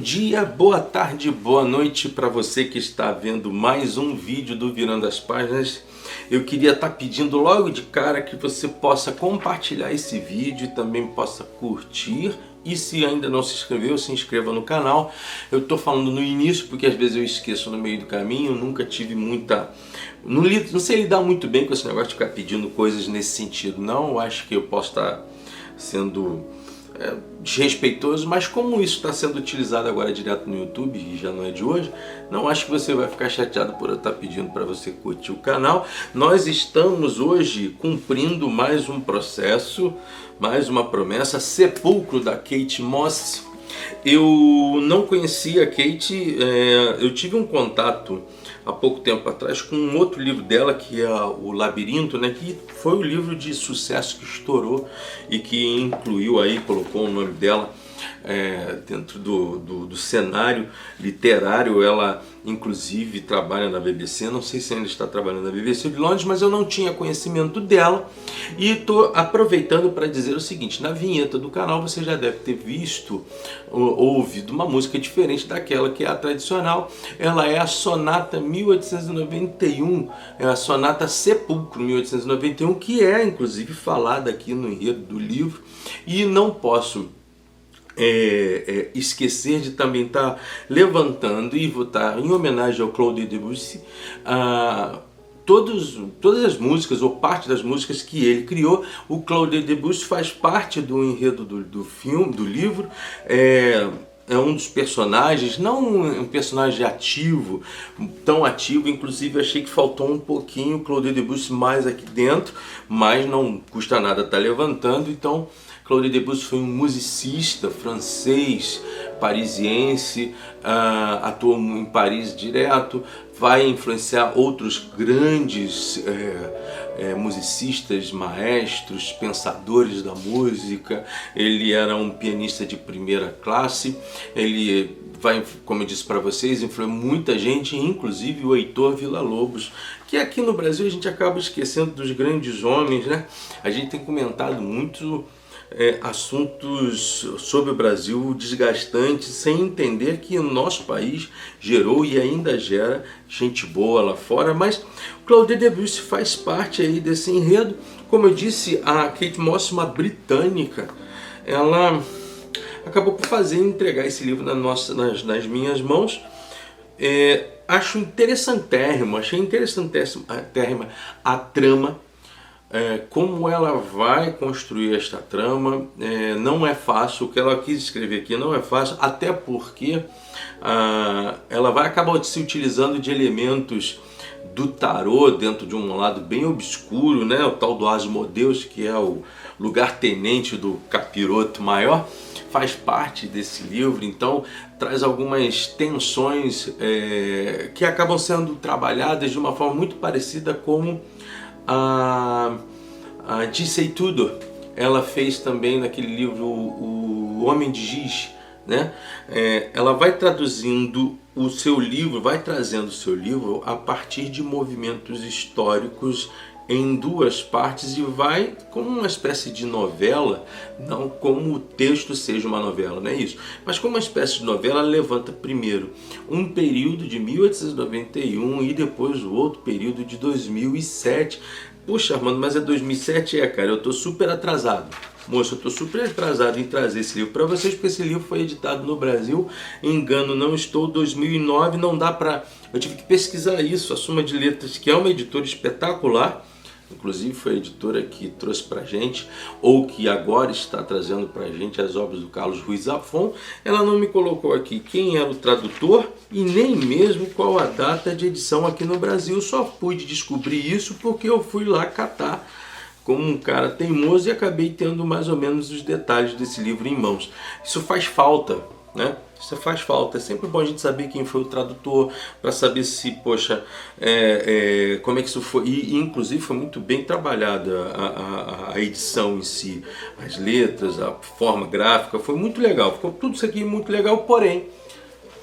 dia, boa tarde, boa noite para você que está vendo mais um vídeo do Virando as Páginas. Eu queria estar pedindo logo de cara que você possa compartilhar esse vídeo e também possa curtir. E se ainda não se inscreveu, se inscreva no canal. Eu estou falando no início porque às vezes eu esqueço no meio do caminho. Nunca tive muita... Não sei lidar muito bem com esse negócio de ficar pedindo coisas nesse sentido. Não, eu acho que eu posso estar sendo desrespeitoso, mas como isso está sendo utilizado agora direto no YouTube e já não é de hoje, não acho que você vai ficar chateado por eu estar pedindo para você curtir o canal. Nós estamos hoje cumprindo mais um processo, mais uma promessa, Sepulcro, da Kate Moss. Eu não conhecia a Kate, eu tive um contato há pouco tempo atrás com um outro livro dela, que é o Labirinto, né, que foi o livro de sucesso que estourou e que incluiu aí, colocou o nome dela dentro do cenário literário. Ela inclusive trabalha na BBC, não sei se ainda está trabalhando na BBC de Londres, mas eu não tinha conhecimento dela e estou aproveitando para dizer o seguinte: na vinheta do canal você já deve ter visto ou ouvido uma música diferente daquela que é a tradicional. Ela é a Sonata 1891, é a Sonata Sepulcro 1891, que é inclusive falada aqui no enredo do livro, e não posso esquecer de também estar levantando e votar em homenagem ao Claude Debussy todas as músicas ou parte das músicas que ele criou. O Claude Debussy faz parte do enredo do filme, do livro. É um dos personagens, não um personagem ativo, tão ativo, inclusive achei que faltou um pouquinho o Claude Debussy mais aqui dentro, mas não custa nada estar levantando. Então, Claude Debussy foi um musicista francês, parisiense, atuou em Paris direto, vai influenciar outros grandes musicistas, maestros, pensadores da música. Ele era um pianista de primeira classe, ele vai, como eu disse para vocês, influenciou muita gente, inclusive o Heitor Villa-Lobos, que aqui no Brasil a gente acaba esquecendo dos grandes homens, né? A gente tem comentado muito assuntos sobre o Brasil desgastantes, sem entender que o nosso país gerou e ainda gera gente boa lá fora. Mas o Claude Debussy faz parte aí desse enredo. Como eu disse, a Kate Moss, uma britânica, ela acabou por entregar esse livro nas minhas mãos. Acho interessantérrimo, achei interessantérrima a trama. Como ela vai construir esta trama, não é fácil. O que ela quis escrever aqui não é fácil, até porque ela vai acabar se utilizando de elementos do tarô dentro de um lado bem obscuro, né? O tal do Asmodeus, que é o lugar-tenente do capiroto maior, faz parte desse livro. Então traz algumas tensões que acabam sendo trabalhadas de uma forma muito parecida como a Dissei Tudo ela fez também naquele livro O Homem de Giz, né? Ela vai traduzindo o seu livro, vai trazendo o seu livro a partir de movimentos históricos em duas partes, e vai como uma espécie de novela, não como o texto seja uma novela, não é isso, mas como uma espécie de novela. Ela levanta primeiro um período de 1891 e depois o outro período de 2007. Puxa, Armando, mas é 2007? Cara, eu tô super atrasado. Moço, eu tô super atrasado em trazer esse livro para vocês, porque esse livro foi editado no Brasil, engano não estou, 2009, não dá pra... Eu tive que pesquisar isso. A Suma de Letras, que é uma editora espetacular, inclusive foi a editora que trouxe pra gente, ou que agora está trazendo pra gente, as obras do Carlos Ruiz Zafón. Ela não me colocou aqui quem era o tradutor e nem mesmo qual a data de edição aqui no Brasil. Só pude descobrir isso porque eu fui lá catar como um cara teimoso e acabei tendo mais ou menos os detalhes desse livro em mãos. Isso faz falta, né? Isso faz falta. É sempre bom a gente saber quem foi o tradutor, para saber se, poxa, como é que isso foi. E inclusive foi muito bem trabalhada a edição em si, as letras, a forma gráfica, foi muito legal. Ficou tudo isso aqui muito legal, porém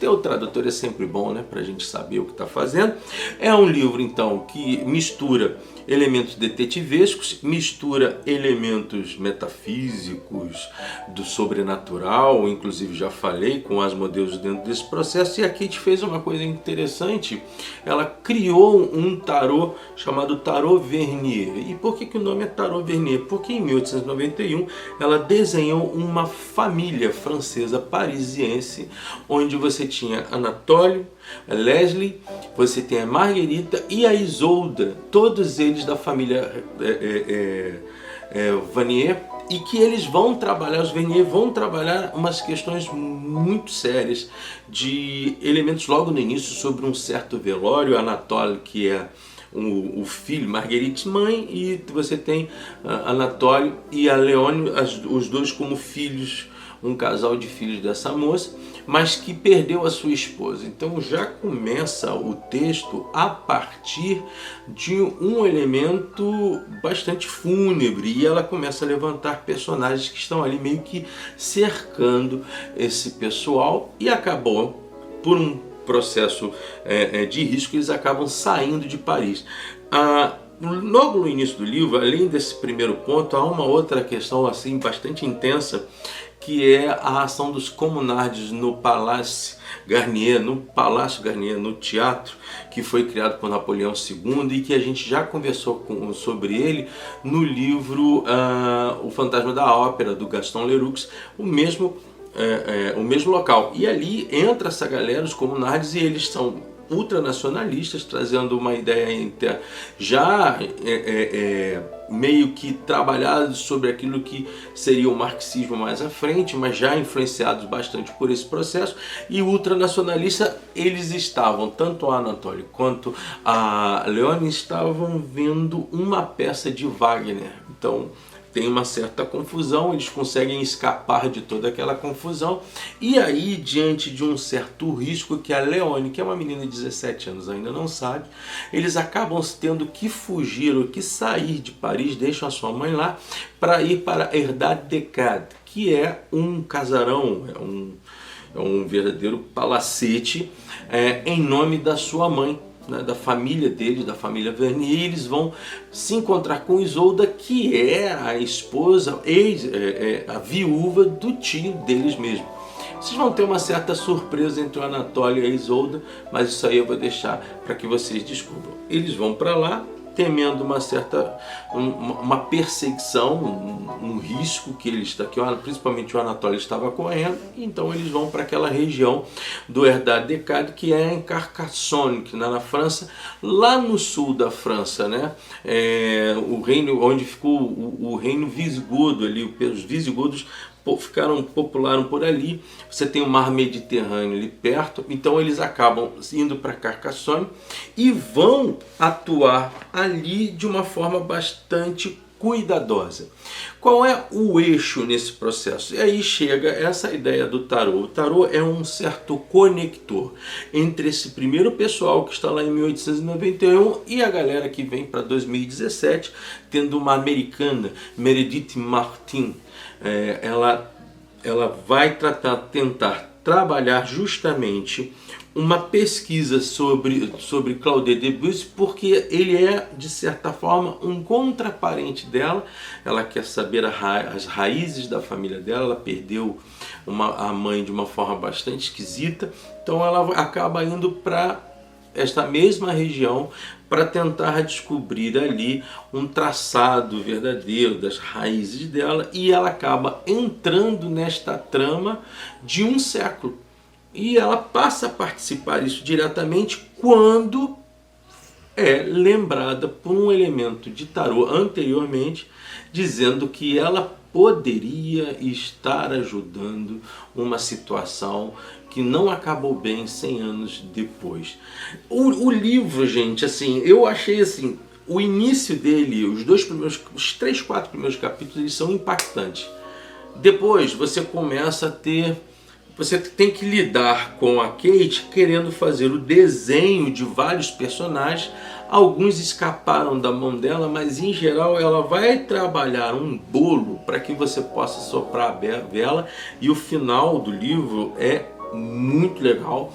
ter o tradutor é sempre bom, né, para a gente saber o que está fazendo. É um livro, então, que mistura elementos detetivescos, mistura elementos metafísicos, do sobrenatural, inclusive já falei com Asmodeus dentro desse processo, e a Kate fez uma coisa interessante, ela criou um tarô chamado Tarô Vernier. E por que o nome é Tarô Vernier? Porque em 1891 ela desenhou uma família francesa parisiense, onde você tinha Anatole, a Leslie, você tem a Marguerita e a Isolda, todos eles da família Vanier, e que eles vão trabalhar, os Vernier vão trabalhar umas questões muito sérias de elementos logo no início sobre um certo velório. Anatole, que é o filho, Marguerite mãe, e você tem Anatole e a Leone, os dois como filhos, um casal de filhos dessa moça, mas que perdeu a sua esposa. Então já começa o texto a partir de um elemento bastante fúnebre, e ela começa a levantar personagens que estão ali meio que cercando esse pessoal, e acabou por um processo de risco, eles acabam saindo de Paris. Logo no início do livro, além desse primeiro ponto, há uma outra questão assim bastante intensa, que é a ação dos Comunards no Palácio Garnier, no teatro que foi criado por Napoleão II, e que a gente já conversou sobre ele no livro O Fantasma da Ópera, do Gaston Leroux, o mesmo local. E ali entra essa galera, os Comunards, e eles são ultranacionalistas, trazendo uma ideia já meio que trabalhado sobre aquilo que seria o marxismo mais à frente, mas já influenciados bastante por esse processo. E ultranacionalista, eles estavam, tanto a Anatole quanto a Leone, estavam vendo uma peça de Wagner. Então tem uma certa confusão, eles conseguem escapar de toda aquela confusão, e aí, diante de um certo risco que a Leone, que é uma menina de 17 anos, ainda não sabe, eles acabam tendo que fugir ou que sair de Paris, deixam a sua mãe lá para ir para Herdade Decade, que é um casarão, é um verdadeiro palacete em nome da sua mãe, né, da família deles, da família Vernier. E eles vão se encontrar com Isolda, que é a esposa, a viúva do tio deles mesmo. Vocês vão ter uma certa surpresa entre o Anatole e a Isolda, mas isso aí eu vou deixar para que vocês descubram. Eles vão para lá temendo uma perseguição, um risco que principalmente o Anatole estava correndo. Então eles vão para aquela região do Herdade Decade, que é em Carcassonne, que na França, lá no sul da França, né? O reino onde ficou o reino visigodo ali, os visigodos popularam por ali. Você tem o mar Mediterrâneo ali perto, então eles acabam indo para Carcassonne e vão atuar ali de uma forma bastante cuidadosa. Qual é o eixo nesse processo? E aí chega essa ideia do tarô. O tarô é um certo conector entre esse primeiro pessoal que está lá em 1891 e a galera que vem para 2017, tendo uma americana, Meredith Martin. Ela vai tentar trabalhar justamente uma pesquisa sobre Claudette Debussy, porque ele é, de certa forma, um contraparente dela. Ela quer saber as raízes da família dela. Ela perdeu a mãe de uma forma bastante esquisita, então ela acaba indo para esta mesma região para tentar descobrir ali um traçado verdadeiro das raízes dela, e ela acaba entrando nesta trama de um século. E ela passa a participar disso diretamente quando é lembrada por um elemento de tarô anteriormente, dizendo que ela poderia estar ajudando uma situação que não acabou bem 100 anos depois. O livro, gente, assim, eu achei assim, o início dele, os 3, 4 primeiros capítulos, eles são impactantes. Depois você começa a ter... Você tem que lidar com a Kate querendo fazer o desenho de vários personagens. Alguns escaparam da mão dela, mas em geral ela vai trabalhar um bolo para que você possa soprar a vela. E o final do livro é muito legal,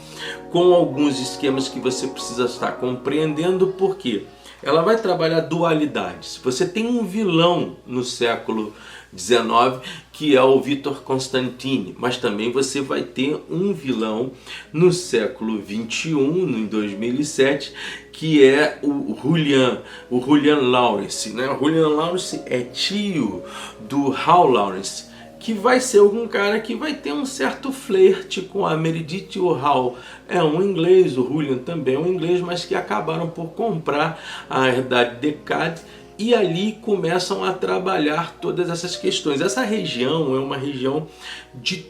com alguns esquemas que você precisa estar compreendendo, porque ela vai trabalhar dualidades. Você tem um vilão no século XIX, que é o Victor Constantine, mas também você vai ter um vilão no século XXI, em 2007, que é o Julian Lawrence, né? O Julian Lawrence é tio do Hal Lawrence, que vai ser algum cara que vai ter um certo flerte com a Meredith. O Hal é um inglês, o Julian também é um inglês, mas que acabaram por comprar a herdade Deckard, e ali começam a trabalhar todas essas questões. Essa região é uma região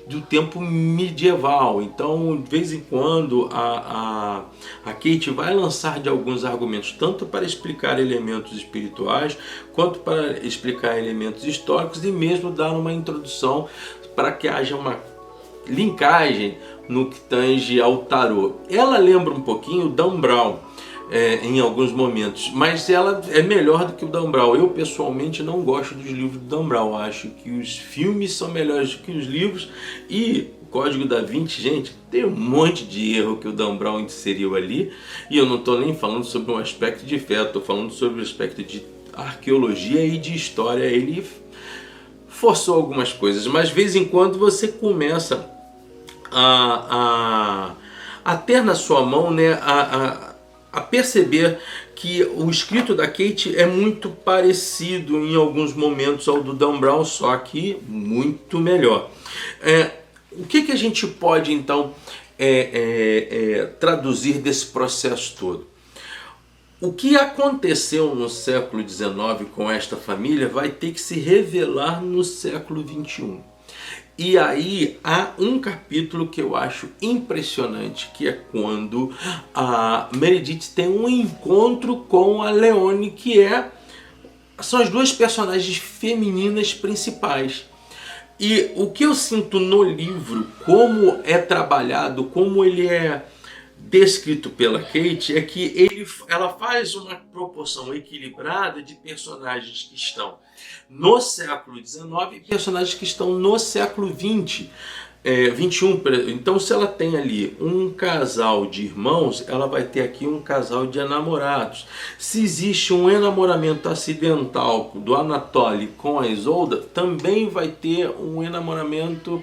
do tempo medieval, então de vez em quando a Kate vai lançar de alguns argumentos, tanto para explicar elementos espirituais, quanto para explicar elementos históricos, e mesmo dar uma introdução para que haja uma linkagem no que tange ao tarô. Ela lembra um pouquinho o Dan Brown, em alguns momentos, mas ela é melhor do que o Dan Brown. Eu pessoalmente não gosto dos livros do Dan Brown, acho que os filmes são melhores do que os livros, e o Código da Vinci, gente, tem um monte de erro que o Dan Brown inseriu ali, e eu não estou nem falando sobre um aspecto de fé, estou falando sobre o aspecto de arqueologia e de história. Ele forçou algumas coisas, mas de vez em quando você começa a ter na sua mão, né, a perceber que o escrito da Kate é muito parecido em alguns momentos ao do Dan Brown, só que muito melhor. O que a gente pode então traduzir desse processo todo? O que aconteceu no século XIX com esta família vai ter que se revelar no século XXI. E aí há um capítulo que eu acho impressionante, que é quando a Meredith tem um encontro com a Leone, que são as duas personagens femininas principais. E o que eu sinto no livro, como é trabalhado, como ele é descrito pela Kate, é que ela faz uma proporção equilibrada de personagens que estão no século XIX e personagens que estão no século XX, XXI. Então, se ela tem ali um casal de irmãos, ela vai ter aqui um casal de enamorados. Se existe um enamoramento acidental do Anatoly com a Isolda, também vai ter um enamoramento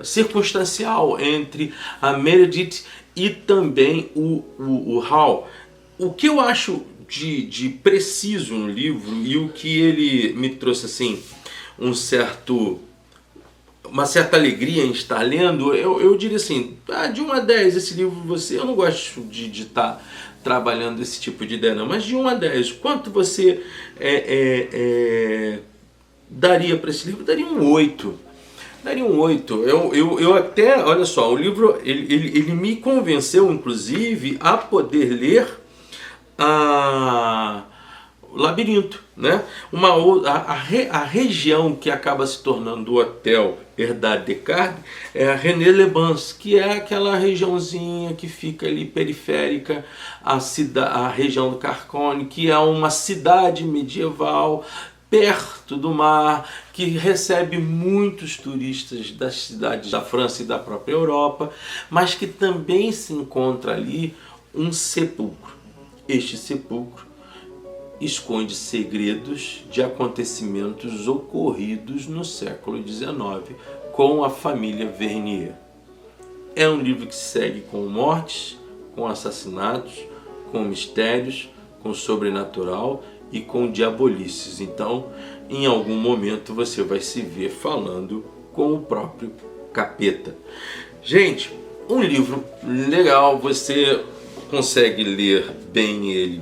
circunstancial entre a Meredith e também o Hal. O que eu acho de preciso no livro, e o que ele me trouxe assim uma certa alegria em estar lendo, eu diria assim, de 1 a 10 esse livro, eu não gosto de estar trabalhando esse tipo de ideia não, mas de 1 a 10, quanto você daria para esse livro? Daria um 8. Daria um 8. Eu até, olha só, o livro ele me convenceu inclusive a poder ler o Labirinto, né? A região que acaba se tornando o hotel Herdade Deckard é a René-les-Bains, que é aquela regiãozinha que fica ali periférica à região do Carcone, que é uma cidade medieval perto do mar, que recebe muitos turistas das cidades da França e da própria Europa, mas que também se encontra ali um sepulcro. Este sepulcro esconde segredos de acontecimentos ocorridos no século XIX com a família Vernier. É um livro que segue com mortes, com assassinatos, com mistérios, com sobrenatural e com diabolices. Então, em algum momento você vai se ver falando com o próprio capeta. Gente, um livro legal, você consegue ler bem ele,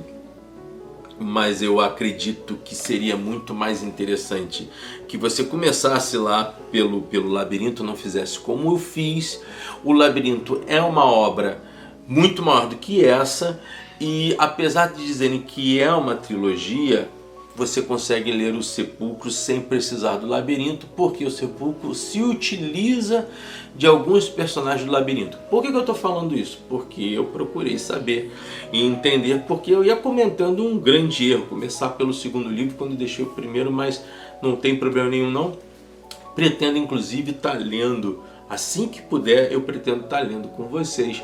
mas eu acredito que seria muito mais interessante que você começasse lá pelo Labirinto, não fizesse como eu fiz. O Labirinto é uma obra muito maior do que essa, e apesar de dizerem que é uma trilogia, você consegue ler o Sepulcro sem precisar do Labirinto, porque o Sepulcro se utiliza de alguns personagens do Labirinto. Por que eu estou falando isso? Porque eu procurei saber e entender, porque eu ia comentando um grande erro, começar pelo segundo livro quando deixei o primeiro, mas não tem problema nenhum não. Pretendo inclusive estar lendo Assim que puder, eu pretendo estar lendo com vocês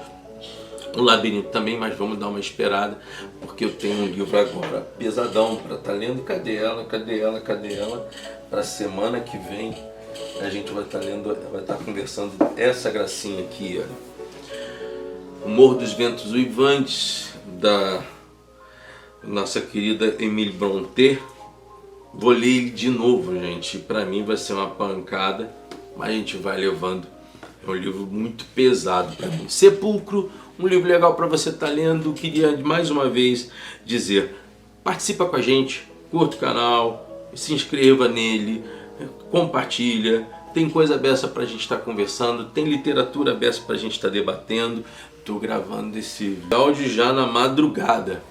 o Labirinto também, mas vamos dar uma esperada, porque eu tenho um livro agora pesadão para estar lendo. Cadê ela? Para semana que vem a gente vai estar lendo, vai estar conversando essa gracinha aqui, ó. O Morro dos Ventos Uivantes, da nossa querida Emily Brontë. Vou ler ele de novo, gente. Para mim vai ser uma pancada, mas a gente vai levando. É um livro muito pesado para mim. Sepulcro, um livro legal para você estar lendo. Queria mais uma vez dizer, participa com a gente, curta o canal, se inscreva nele, compartilha. Tem coisa beça para a gente estar conversando, tem literatura beça para a gente estar debatendo. Estou gravando esse áudio já na madrugada,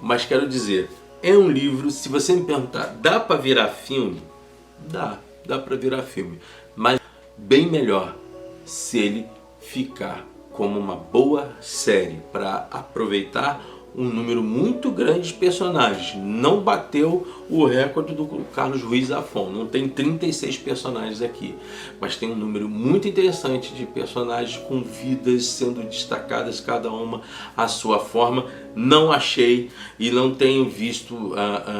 mas quero dizer, é um livro, se você me perguntar, dá para virar filme? Dá para virar filme, mas bem melhor se ele ficar como uma boa série para aproveitar um número muito grande de personagens. Não bateu o recorde do Carlos Ruiz Zafón, não tem 36 personagens aqui, mas tem um número muito interessante de personagens com vidas sendo destacadas, cada uma à sua forma. Não achei e não tenho visto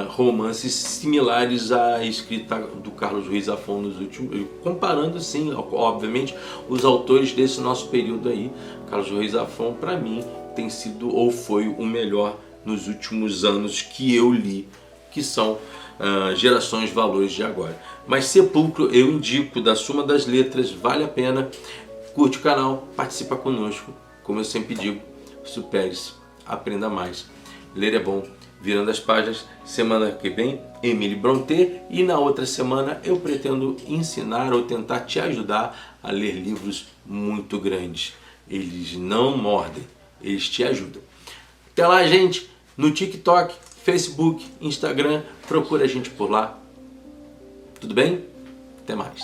romances similares à escrita do Carlos Ruiz Zafón nos últimos, comparando sim, obviamente, os autores desse nosso período aí. Carlos Ruiz Zafón, para mim, tem sido ou foi o melhor nos últimos anos que eu li, que são Gerações Valores de agora. Mas Sepulcro eu indico, da Suma das Letras, vale a pena. Curte o canal, participa conosco, como eu sempre digo, supere-se, aprenda mais. Ler é bom. Virando as páginas, semana que vem, Emily Brontë, e na outra semana eu pretendo ensinar ou tentar te ajudar a ler livros muito grandes. Eles não mordem, eles te ajudam. Até lá, gente, no TikTok, Facebook, Instagram, procura a gente por lá. Tudo bem? Até mais.